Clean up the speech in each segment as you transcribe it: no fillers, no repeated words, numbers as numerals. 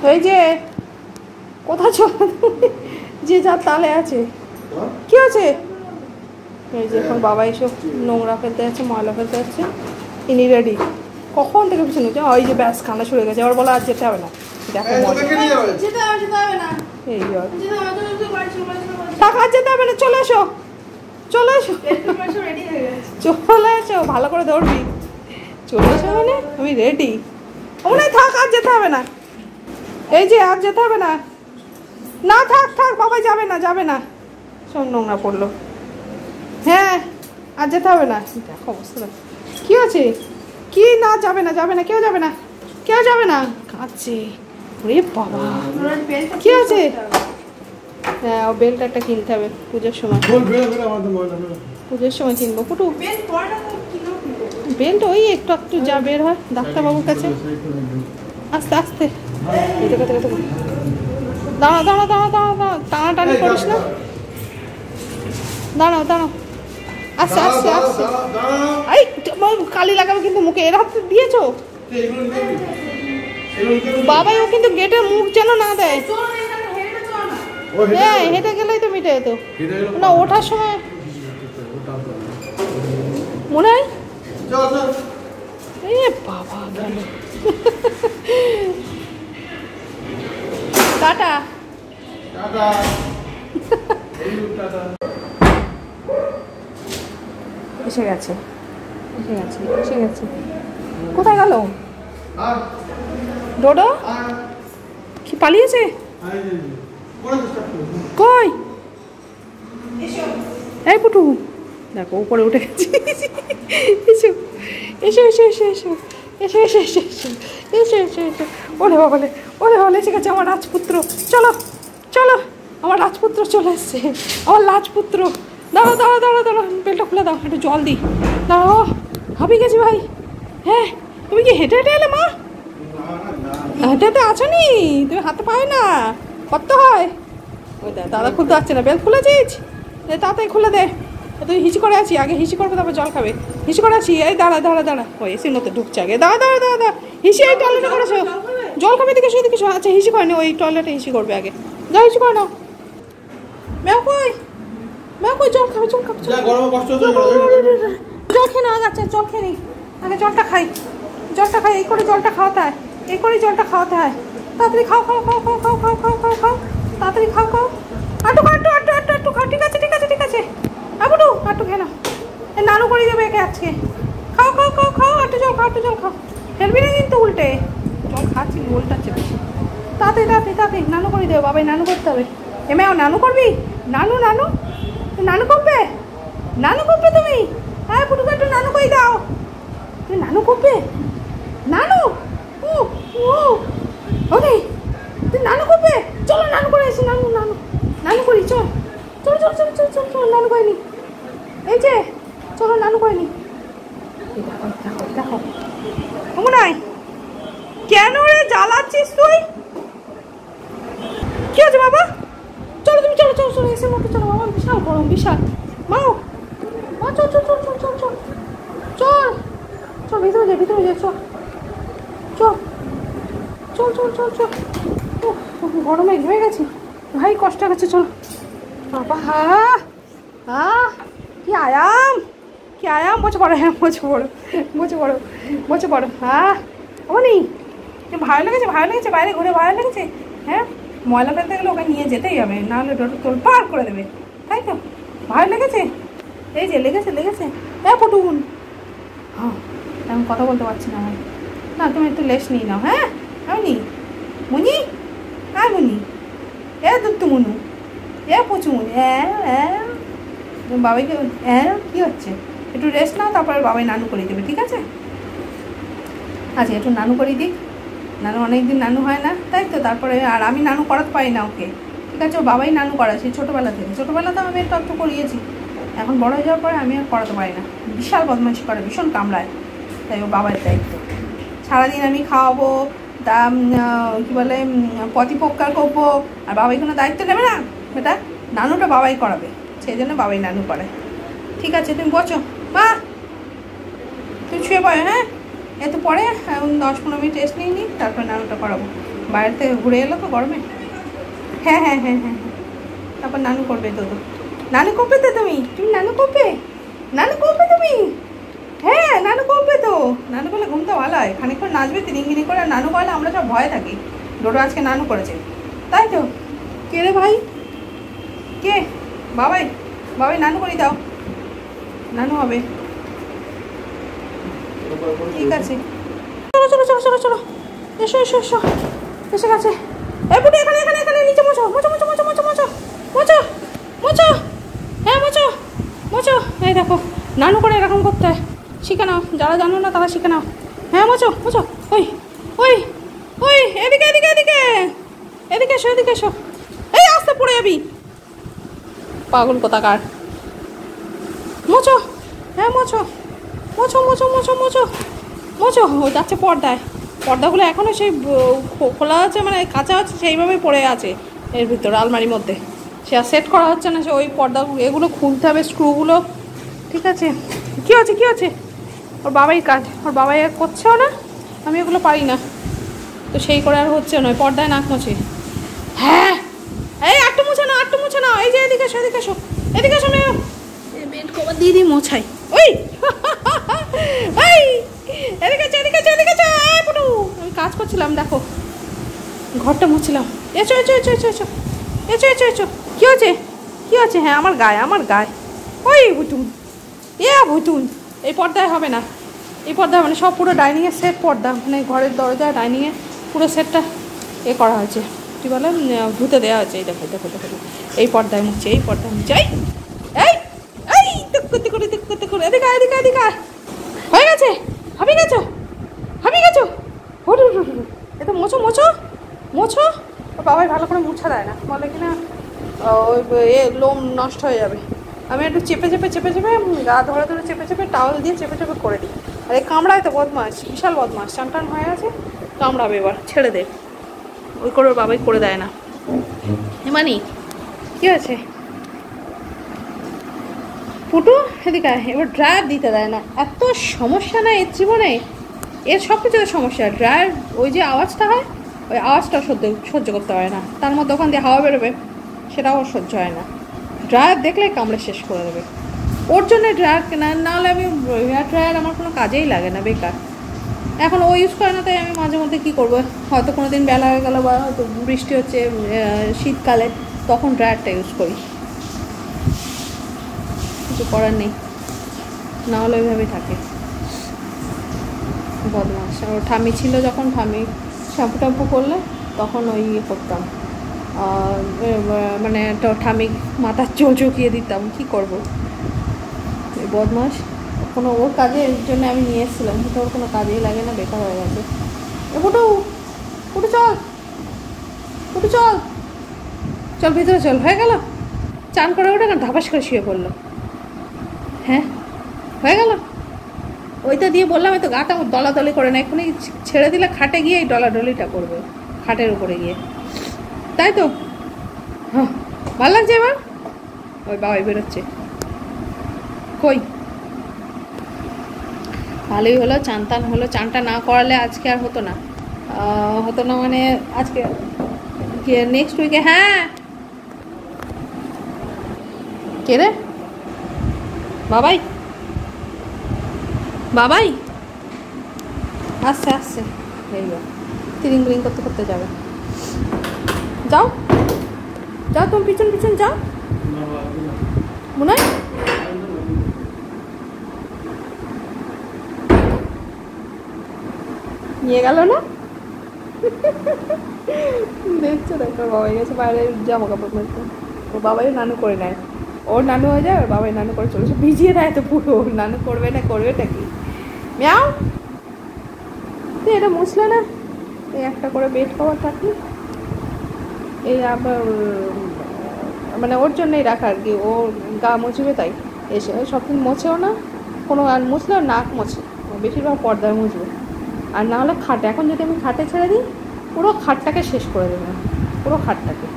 ওই যে কোথায় চলে যে যার তালে আছে, কি আছে? এই যে এখন বাবা এসব নোংরা ফেলতে যাচ্ছে, ময়লা ফেলতে যাচ্ছে, ইনি রেডি। কখন থেকে পিছনে হচ্ছে, ওই যে ব্যাস কান্না ছুড়ে গেছে। আবার বলা আর যেতে হবে না, দেখো এই টাকা যেতে হবে না, চলে এসো চলে এসো চলে এসো, ভালো করে ধরবি, চলে এসো। মানে আমি রেডি, ওখানে থাক, আর যেতে হবে না। এই যে আর যেতে হবে না, না থাক থাক, বাবাই যাবে না যাবে না, সব নোংরা পড়লো। হ্যাঁ আর যেতে হবে না। দেখো অবস্থা কি আছে, কি না যাবে না যাবে না, কেউ যাবে না, কেউ যাবে না, কাঁদছে। ওরে বাবা কি আছে? হ্যাঁ ও বেল্ট একটা কিনতে হবে পুজোর সময়, পুজোর সময় কিনবো। পুটু বেল্ট ওই একটু একটু যা বের হয় ডাক্তারবাবুর কাছে, আস্তে আস্তে। দাঁড়াও দাঁড়াও দাঁড়াও দাঁড়াও দাঁড়াও, টানাটানি করিস না, দাঁড়াও দাঁড়াও, আস্তে আস্তে আস্তে। এই কালি লাগাবে কিন্তু মুখে, এর হাতে দিয়েছো বাবাই, ও কিন্তু গেটের মুখ যেন না দেয়। হ্যাঁ হেঁটে গেলেই তো মিটে যেত না, ওঠার সময় মনে হয়। এ বাবা গেল, টাটা এসে গেছে এসে গেছে এসে গেছে। কোথায় গেল ডোডো? কি পালিয়েছে? কই এই পুটু, দেখো উপরে উঠে গেছে। এসো এসো এসো এসো এসো এসো এসো এসো এসো এসো এসো। ওরে বাবালে ওরে বাবালে, এসে গেছে আমার রাজপুত্র। চলো চলো, আমার রাজপুত্র চলে এসছে, আমার রাজপুত্র। দাঁড়াও দাঁড়াও দাঁড়াও দাঁড়াও, বেলটা খুলে দাও, একটু জল দিই। দাঁড়াও, হাঁপিয়ে গেছি ভাই। হ্যাঁ তুমি কি হেঁটে হেঁটে এলে মা? হেঁটে হেঁটে আছো নি? তুমি হাতে পাও না, কত হয়। ওই দাদা খুলতে পারছে না, বেল খুলেছিস? তাড়াতাড়ি খুলে দে। তুই হিসি করে আছি, আগে হিসি করবে তারপর জল খাবে। হিসি করে আছি, এই দাঁড়া দাঁড়া দাঁড়া, ওই এসির মধ্যে ঢুকছে আগে। দাঁড়া দাঁড়া দাঁড়া দাঁড়া, হিসি এই টয়লেটে করেছো, জল খাবে দিকে শুয়ে দিকে। আচ্ছা হিসি করে নি, ওই টয়লেটে হিসি করবে আগে। যাও হিসি করে নাও। ম্যাও কই, ম্যাও কই, জল খাবে জল খাবে, জল খেয়ে নাও আগে। আচ্ছা জল খেয়ে নি, আগে জলটা খাই, জলটা খাই। এই করে জলটা খাওয়াতে হয়, এই করেই জলটা খাওয়াতে হয়। তাড়াতাড়ি খাও খাও খাও খাও খাও খাও খাও খাও খাও, তাড়াতাড়ি খাও খাও। আটু আটু আটু আটু আটু খাও, ঠিক আছে ঠিক আছে ঠিক আছে। আবুটু আটু খেয়ে নাও, নানু করে দেবে একে আজকে। খাও খাও খাও খাও, আটু জল খাও, আটু জল খাও। ফেলবি না কিন্তু উল্টে, জল খাচ্ছি উল্টাচ্ছে বেশি। তাড়াতাড়ি তাড়াতাড়ি তাড়াতাড়ি নানু করে দেবে, বাবাই নানু করতে হবে। এমেও নানু করবি, নানু নানু নানু করবে, নানু করবে তুমি? হ্যাঁ পুটুকে একটু নানু করে দাও। তুমি নানু করবে, নানু ও ও ওকে, তুই নানু করবে? চলো নানু করে আসি, নানু নানু নানু করি, চল চলো চলো চলো চলো চলো চলো, নানু করিনি। এই যে চলো নানু করিনি। দেখো দেখো দেখো, কেমন আয়, কেন রে জ্বালাচ্ছিস তুই? কি আছে বাবা? চলো তুমি চলো চলো চলো, এসে মতো চলো, বাবা বিশাল গরম বিশাল। মাও মা চল চল চল চল চল চল চল চল, ভিতরে যাই ভিতরে যাই, চল চল চল চল চল চল। গরমে ঘেমে গেছি ভাই, কষ্ট হচ্ছে। চলো বাবা, হা হা কি আয়াম, কি আয়াম। বসে পড়ো, হ্যাঁ বসে পড়ো বসে পড়ো বসে পড়ো। হ্যাঁ অমনি ভালো লেগেছে, ভালো লেগেছে, বাইরে ঘুরে ভালো লেগেছে। হ্যাঁ ময়লা ফেলতে গেলে ওকে নিয়ে যেতেই হবে, নাহলে তোর পার করে দেবে, তাই তো। ভালো লেগেছে, এই যে লেগেছে লেগেছে। হ্যাঁ পটুন, হ্যাঁ এখন কথা বলতে পারছি না ভাই। না তুমি একটু লেস নিয়ে নাও। হ্যাঁ আমি মুনি, হ্যাঁ মুনি, এ দুত্তু মুনু, এ পুচু মুনি। হ্যাঁ হ্যাঁ বাবাইকে, হ্যাঁ কী হচ্ছে, একটু রেস্ট নাও, তারপরে বাবাই নানু করে দেবে, ঠিক আছে? আচ্ছা একটু নানু করে দিক, নানু অনেকদিন নানু হয় না, তাই তো। তারপরে আর আমি নানু করাতে পারি না ওকে, ঠিক আছে? ও বাবাই নানু করা, সেই ছোটোবেলা থেকে। ছোটোবেলাতে আমি একটু একটু করিয়েছি, এখন বড় হয়ে যাওয়ার পরে আমি আর করাতে পারি না। বিশাল বদমাইশি করে, ভীষণ কামড়ায়, তাই ও বাবার দায়িত্ব। সারাদিন আমি খাওয়াবো, তা কী বলে পতিপক্কার করবো, আর বাবাই কোনো দায়িত্ব নেবে না বেটা। নানুটা বাবাই করাবে, সেই জন্য বাবাই নানু করায়, ঠিক আছে? তুমি বসো মা, তুমি শুয়ে পড়ো। হ্যাঁ এত পরে 10-15 মিনিট রেস্ট নিয়ে নিই, তারপর নানুটা করাবো। বাইরে থেকে ঘুরে এলো তো গরমে। হ্যাঁ হ্যাঁ হ্যাঁ হ্যাঁ, তারপর নানু করবে তো। নানু করবে তো তুমি নানু করবে, নানু করবে তুমি? হ্যাঁ নানু করবে তো। নানু করলে ঘুম তো ভালো হয়, খানিকক্ষণ নাচবে তিরিঙ্গিরি করে। আর নানু করলে আমরা সব ভয়ে থাকি, ডোডো আজকে নানু করেছে, তাই তো? কে রে ভাই, কে? বাবাই, বাবাই নানু করি দাও, নানু হবে। ঠিক আছে, চলো চলো চলো চলো চলো, এসো এসো এসো, এসে গেছে। এই বুটি এখানে এখানে এখানে নিচে মোছো মোছো মোছো মোছো মোছো মোছো মোছো মোছো, হ্যাঁ মোছো মোছো। এই দেখো নানু করে এরকম করতে হয়, শিখে নাও, যারা জানো না তারা শিখে নাও। হ্যাঁ মোছো মোছো, ওই ওই ওই, এদিকে এদিকে এদিকে এদিকে এসো এদিকে এসো। এই আস্তে পড়ে যাবি, পাগল কোথাকার। মোছো, হ্যাঁ মোছো মোছো মোছো মোছো মোছো মোছো। ও যাচ্ছে পর্দায়, পর্দাগুলো এখনও সেই খোলা আছে, মানে কাঁচা আছে, সেইভাবেই পড়ে আছে এর ভিতরে আলমারির মধ্যে। সে আর সেট করা হচ্ছে না, সে ওই পর্দাগুলো এগুলো খুলতে হবে, স্ক্রুগুলো। ঠিক আছে, কী আছে কী আছে? ওর বাবাই কাজ, ওর বাবাই আর করছেও না, আমি এগুলো পারি না, তো সেই করে আর হচ্ছে নয়, পর্দায় নাক মোছে। হ্যাঁ এই একটু মুছে নাও, একটু মুছে নাও। এই যে এদিকে এসো এদিকে এসো এদিকে এসো, মেয়ে বেড কভার দিয়ে দিই মোছাই। ওই ওই এদিকে এসো এদিকে এসো এদিকে এসো। পুটু আমি কাজ করছিলাম, দেখো ঘরটা মুছছিলাম। এসো এসো এসো এসো এসো এসো এসো এসো। কী হচ্ছে কী হচ্ছে? হ্যাঁ আমার গায়ে, আমার গায়ে। ওই ভুতুন, ভুতুন, এই পর্দায় হবে না, এই পর্দা মানে সব পুরো ডাইনিংয়ের সেট পর্দা, মানে ঘরের দরজা ডাইনিংয়ে পুরো সেটটা এ করা হয়েছে, কী বলে ধুতে দেওয়া হয়েছে। এই দেখো দেখো দেখো, এই পর্দায় মুছছে, এই পর্দায় মুছছে। এই এই তুক করতে করে তুক করতে করে, এদিকে এদিকে এদিকে। হয়ে গেছে, হাবি গেছো, হাবি গেছো। হুটু হুটু, এ তো মোছো মোছো মোছো। ওর বাবাই ভালো করে মুছা দেয় না, বলে কিনা ওই লোম নষ্ট হয়ে যাবে। আমি একটু চেপে চেপে চেপে চেপে গা ধরে ধরে চেপে চেপে টাওয়াল দিয়ে চেপে চেপে করে দিই। আর এই কামড়ায় তো বদমাস, বিশাল বদমাস, চান টান হয়ে আছে, কামড়াবে এবার, ছেড়ে দে। ওই করে ওর বাবাই করে দেয় না। মানি কী আছে পুটু, এদিকে এবার ড্রায়ার দিতে দেয় না, এত সমস্যা না এর জীবনে, এর সব কিছুতে সমস্যা। ড্রায়ার ওই যে আওয়াজটা হয়, ওই আওয়াজটা সহ্য করতে হয় না, তার মধ্যে ওখান দিয়ে হাওয়া বেরোবে, সেটাও সহ্য হয় না। ড্রায়ার দেখলে কামড়ে শেষ করে দেবে, ওর জন্য ড্রায়ার কেনা, নাহলে আমি হেয়ার ড্রায়ার আমার কোনো কাজেই লাগে না, বেকার। এখন ও ইউজ করে না, তাই আমি মাঝে মধ্যে কী করবো, হয়তো কোনো দিন বেলা হয়ে গেল বা হয়তো বৃষ্টি হচ্ছে শীতকালে, তখন ড্রায়ারটা ইউজ করি, কিছু করার নেই, নাহলে ওইভাবেই থাকে বদমাস। ওর ঠাম্মি ছিল যখন, ঠাম্মি শ্যাম্পু ট্যাম্পু করলে তখন ওই ইয়ে করতাম, মানে ঠাম্মি মাথার চোখ চুকিয়ে দিতাম, কী করবো। এই বদমাস কোনো ওর কাজের জন্য আমি নিয়ে এসেছিলাম, কিন্তু ওর কোনো কাজেই লাগে না, বেকার হয়ে গেছে। এ ফুটু, ফুটু চল, ফুটু চল, চল ভিতরে চল। হয়ে গেল চান করে ওটা ধাপাস করে শুয়ে পড়লো। হ্যাঁ হয়ে গেল, ওইটা দিয়ে বললাম তো গাটা দলাদলি করে না, এক্ষুনি ছেড়ে দিলে খাটে গিয়ে এই ডলাডলিটা করবে, খাটের উপরে গিয়ে, তাই তো? হ্যাঁ ভালো লাগছে এবার? ওই বাবাই বেরোচ্ছে, কই ভালোই হলো, চান টান হলো। চানটা না করালে আজকে আর হতো না, মানে আজকে নেক্সট উইকে। হ্যাঁ কে রে? বাবাই, বাবাই আসছে আসছে, এই তিরিং বিরিং করতে করতে যাবে। যাও যাও, তুমি পিছন পিছন যাও, মনে হয় নিয়ে গেল না। দেখছো দেখো, বাবাই গেছে বাইরে জামা কাপড় পরতে, ওর বাবাই নানু করে নেয়, ওর নানু হয়ে যায়, ওর বাবাই নানু করে চলেছে, ভিজিয়ে দেয় তো পুরো। ওর নানু করবে না, করবেটা কি? মিয়াও, তুই এটা মুছলে না, এই একটা করে বেড কভার থাকলি, এই আবার মানে ওর জন্যই রাখা আর কি, ও গা মুছবে তাই এসে, সবদিন মোছেও না কোনো, আর মুছলেও নাক মোছে, বেশিরভাগ পর্দায় মুছবে, আর না হলে খাটে। এখন যদি আমি খাটে ছেড়ে দিই, পুরো খাটটাকে শেষ করে দেবে, পুরো খাটটাকে,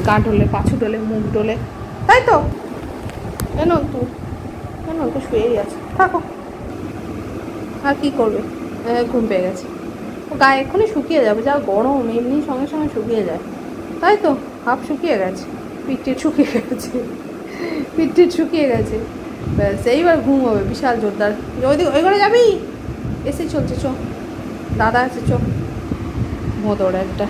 গা ডোলে, পাছু ডোলে, মুখ ডোলে, তাই তো? কেন তো শুয়েই আছে, থাকো, আর কী করবে, ঘুম পেয়ে গেছে, ও গায়ে এক্ষুনি শুকিয়ে যাবে, যা গরম, এমনি সঙ্গে সঙ্গে শুকিয়ে যায়। তাই তো, হাফ শুকিয়ে গেছে, পিঠে শুকিয়ে গেছে, পিঠে শুকিয়ে গেছে। ব্যাস এইবার ঘুম হবে বিশাল জোরদার। ওইদিকে ওই ঘরে যাবি? এসে চলছে, চো দাদা আছে, চো ভোঁদড় একটা।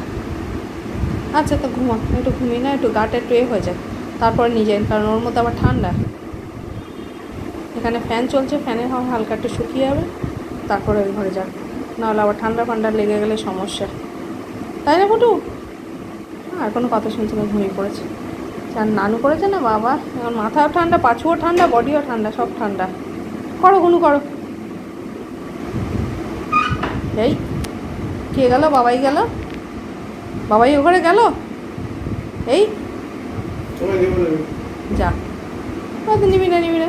আচ্ছা তো ঘুমা, একটু ঘুমিয়ে না, একটু গাটা একটু হয়ে যায়, তারপরে নিয়ে যাই, কারণ ওর মধ্যে আবার ঠান্ডা। এখানে ফ্যান চলছে, ফ্যানের হাওয়া হালকা একটু শুকিয়ে যাবে, তারপরে ওই ঘরে যাক, নাহলে আবার ঠান্ডা ফান্ডা লেগে গেলে সমস্যা, তাই না ফুটু? আর কোনো কথা শুনছি না, ঘুমিয়ে পড়েছে। আর নানু করেছে না বাবা, আমার মাথাও ঠান্ডা, পাছুও ঠান্ডা, বডিও ঠান্ডা, সব ঠান্ডা। করো গুনু করো। এই কে গেল? বাবাই গেল, বাবাই ও ঘরে গেল। এই যা, নিবি না, নিবি না,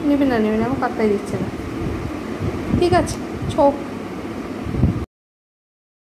নিবি না, নিবি না, আমার পাত্তাই দিচ্ছে না। ঠিক আছে, ছো।